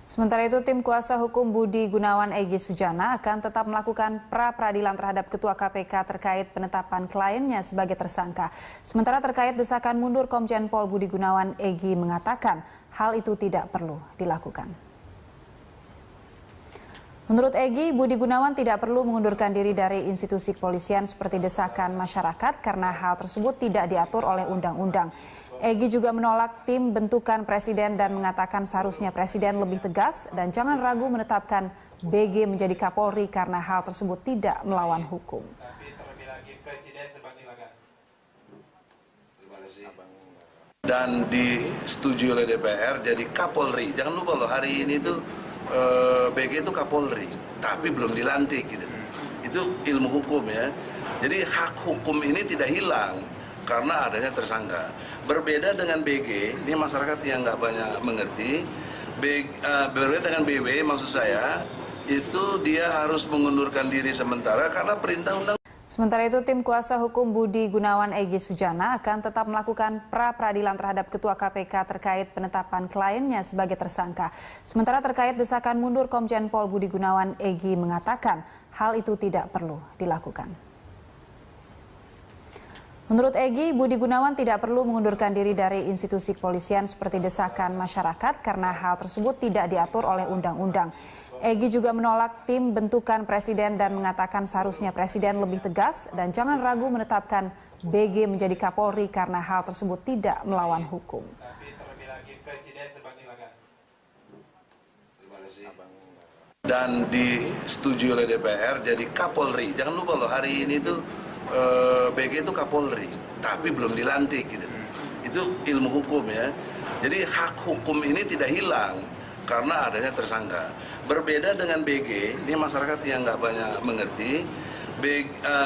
Sementara itu, tim kuasa hukum Budi Gunawan Egy Sujana akan tetap melakukan pra-peradilan terhadap Ketua KPK terkait penetapan kliennya sebagai tersangka. Sementara terkait desakan mundur Komjen Pol Budi Gunawan, Egy mengatakan hal itu tidak perlu dilakukan. Menurut Egy, Budi Gunawan tidak perlu mengundurkan diri dari institusi kepolisian seperti desakan masyarakat karena hal tersebut tidak diatur oleh undang-undang. Egy juga menolak tim bentukan presiden dan mengatakan seharusnya presiden lebih tegas dan jangan ragu menetapkan BG menjadi Kapolri karena hal tersebut tidak melawan hukum. Dan disetujui oleh DPR jadi Kapolri. Jangan lupa loh, hari ini tuh BG itu Kapolri, tapi belum dilantik gitu. Itu ilmu hukum ya. Jadi hak hukum ini tidak hilang karena adanya tersangka. Berbeda dengan BG, ini masyarakat yang nggak banyak mengerti. Berbeda dengan BW, maksud saya, itu dia harus mengundurkan diri sementara karena perintah undang. Sementara itu, tim kuasa hukum Budi Gunawan Egy Sujana akan tetap melakukan pra-peradilan terhadap Ketua KPK terkait penetapan kliennya sebagai tersangka. Sementara terkait desakan mundur Komjen Pol Budi Gunawan, Egy mengatakan hal itu tidak perlu dilakukan. Menurut Egy, Budi Gunawan tidak perlu mengundurkan diri dari institusi kepolisian seperti desakan masyarakat karena hal tersebut tidak diatur oleh undang-undang. Egy juga menolak tim bentukan presiden dan mengatakan seharusnya presiden lebih tegas dan jangan ragu menetapkan BG menjadi Kapolri karena hal tersebut tidak melawan hukum. Dan disetujui oleh DPR jadi Kapolri. Jangan lupa loh, hari ini tuh BG itu Kapolri, tapi belum dilantik gitu. Itu ilmu hukum ya. Jadi hak hukum ini tidak hilang karena adanya tersangka. Berbeda dengan BG, ini masyarakat yang nggak banyak mengerti.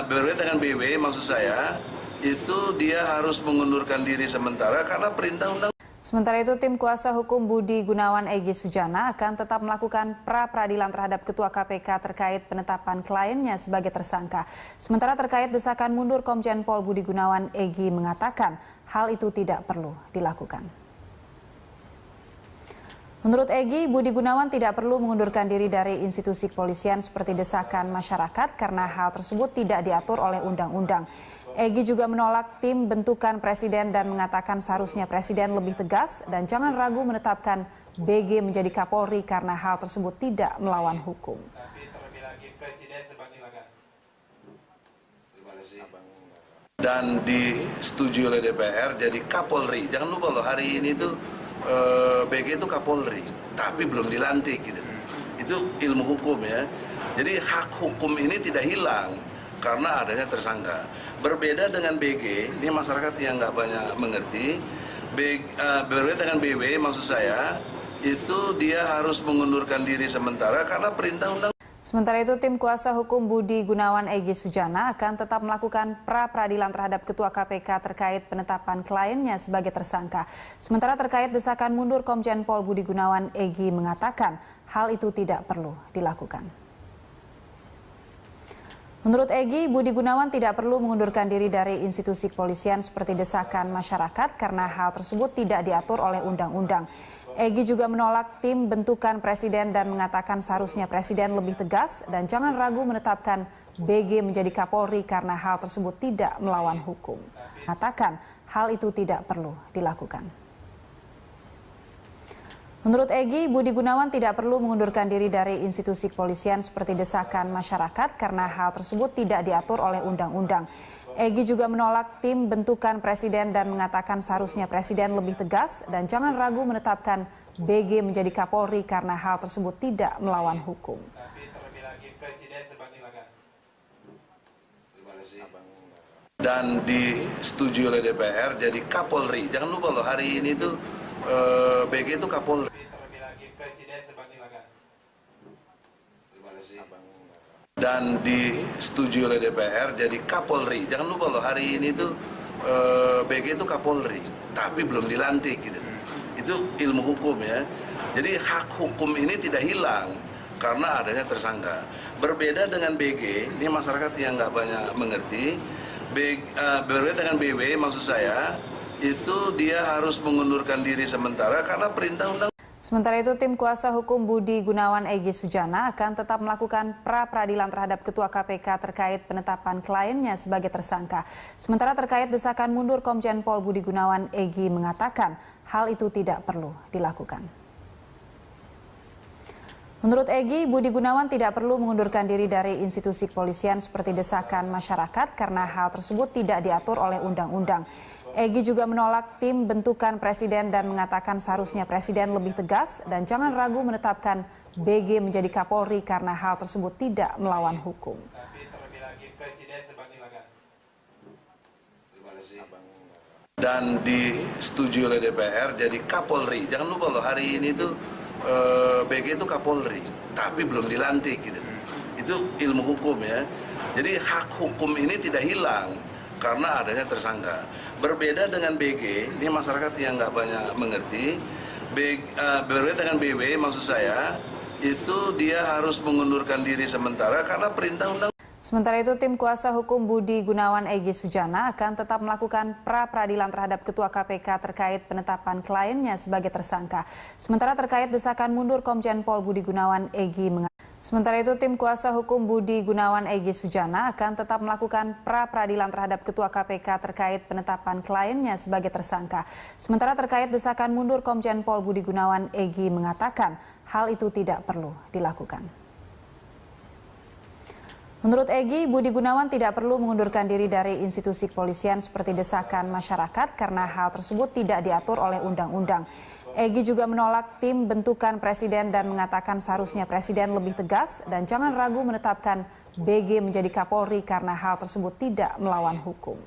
Berbeda dengan BW, maksud saya, itu dia harus mengundurkan diri sementara karena perintah undang. Sementara itu, tim kuasa hukum Budi Gunawan Egy Sujana akan tetap melakukan pra-peradilan terhadap Ketua KPK terkait penetapan kliennya sebagai tersangka. Sementara terkait desakan mundur Komjen Pol Budi Gunawan, Egy mengatakan hal itu tidak perlu dilakukan. Menurut Egy, Budi Gunawan tidak perlu mengundurkan diri dari institusi kepolisian seperti desakan masyarakat karena hal tersebut tidak diatur oleh undang-undang. Egy juga menolak tim bentukan presiden dan mengatakan seharusnya presiden lebih tegas dan jangan ragu menetapkan BG menjadi Kapolri karena hal tersebut tidak melawan hukum. Dan disetujui oleh DPR jadi Kapolri. Jangan lupa loh, hari ini tuh BG itu Kapolri, tapi belum dilantik gitu. Itu ilmu hukum ya. Jadi hak hukum ini tidak hilang karena adanya tersangka. Berbeda dengan BG, ini masyarakat yang nggak banyak mengerti. Berbeda dengan BW, maksud saya, itu dia harus mengundurkan diri sementara karena perintah undang. Sementara itu, tim kuasa hukum Budi Gunawan Egy Sujana akan tetap melakukan pra-peradilan terhadap Ketua KPK terkait penetapan kliennya sebagai tersangka. Sementara terkait desakan mundur Komjen Pol Budi Gunawan, Egy mengatakan hal itu tidak perlu dilakukan. Menurut Egy, Budi Gunawan tidak perlu mengundurkan diri dari institusi kepolisian seperti desakan masyarakat karena hal tersebut tidak diatur oleh undang-undang. Egy juga menolak tim bentukan presiden dan mengatakan seharusnya presiden lebih tegas dan jangan ragu menetapkan BG menjadi Kapolri karena hal tersebut tidak melawan hukum. Mengatakan hal itu tidak perlu dilakukan. Menurut Egy, Budi Gunawan tidak perlu mengundurkan diri dari institusi kepolisian seperti desakan masyarakat karena hal tersebut tidak diatur oleh undang-undang. Egy juga menolak tim bentukan presiden dan mengatakan seharusnya presiden lebih tegas dan jangan ragu menetapkan BG menjadi Kapolri karena hal tersebut tidak melawan hukum. Dan disetujui oleh DPR jadi Kapolri. Jangan lupa loh, hari ini tuh BG itu Kapolri. Dan disetujui oleh DPR jadi Kapolri. Jangan lupa loh, hari ini tuh BG itu Kapolri, tapi belum dilantik gitu. Itu ilmu hukum ya. Jadi hak hukum ini tidak hilang karena adanya tersangka. Berbeda dengan BG, ini masyarakat yang nggak banyak mengerti. Berbeda dengan BW, maksud saya, itu dia harus mengundurkan diri sementara karena perintah undang. Sementara itu, tim kuasa hukum Budi Gunawan Egy Sujana akan tetap melakukan pra-peradilan terhadap Ketua KPK terkait penetapan kliennya sebagai tersangka. Sementara terkait desakan mundur Komjen Pol Budi Gunawan, Egy mengatakan hal itu tidak perlu dilakukan. Menurut Egy, Budi Gunawan tidak perlu mengundurkan diri dari institusi kepolisian seperti desakan masyarakat karena hal tersebut tidak diatur oleh undang-undang. Egy juga menolak tim bentukan presiden dan mengatakan seharusnya presiden lebih tegas dan jangan ragu menetapkan BG menjadi Kapolri karena hal tersebut tidak melawan hukum. Dan disetujui oleh DPR jadi Kapolri. Jangan lupa loh, hari ini tuh BG itu Kapolri, tapi belum dilantik gitu. Itu ilmu hukum ya. Jadi hak hukum ini tidak hilang karena adanya tersangka. Berbeda dengan BG, ini masyarakat yang nggak banyak mengerti. Berbeda dengan BW, maksud saya itu dia harus mengundurkan diri sementara karena perintah undang. Sementara itu, tim kuasa hukum Budi Gunawan Egy Sujana akan tetap melakukan pra-peradilan terhadap Ketua KPK terkait penetapan kliennya sebagai tersangka. Sementara terkait desakan mundur Komjen Pol Budi Gunawan, Egy mengatakan. Sementara itu, tim kuasa hukum Budi Gunawan Egy Sujana akan tetap melakukan pra-peradilan terhadap Ketua KPK terkait penetapan kliennya sebagai tersangka. Sementara terkait desakan mundur Komjen Pol Budi Gunawan, Egy mengatakan hal itu tidak perlu dilakukan. Menurut Egy, Budi Gunawan tidak perlu mengundurkan diri dari institusi kepolisian seperti desakan masyarakat karena hal tersebut tidak diatur oleh undang-undang. Egy juga menolak tim bentukan presiden dan mengatakan seharusnya presiden lebih tegas dan jangan ragu menetapkan BG menjadi Kapolri karena hal tersebut tidak melawan hukum.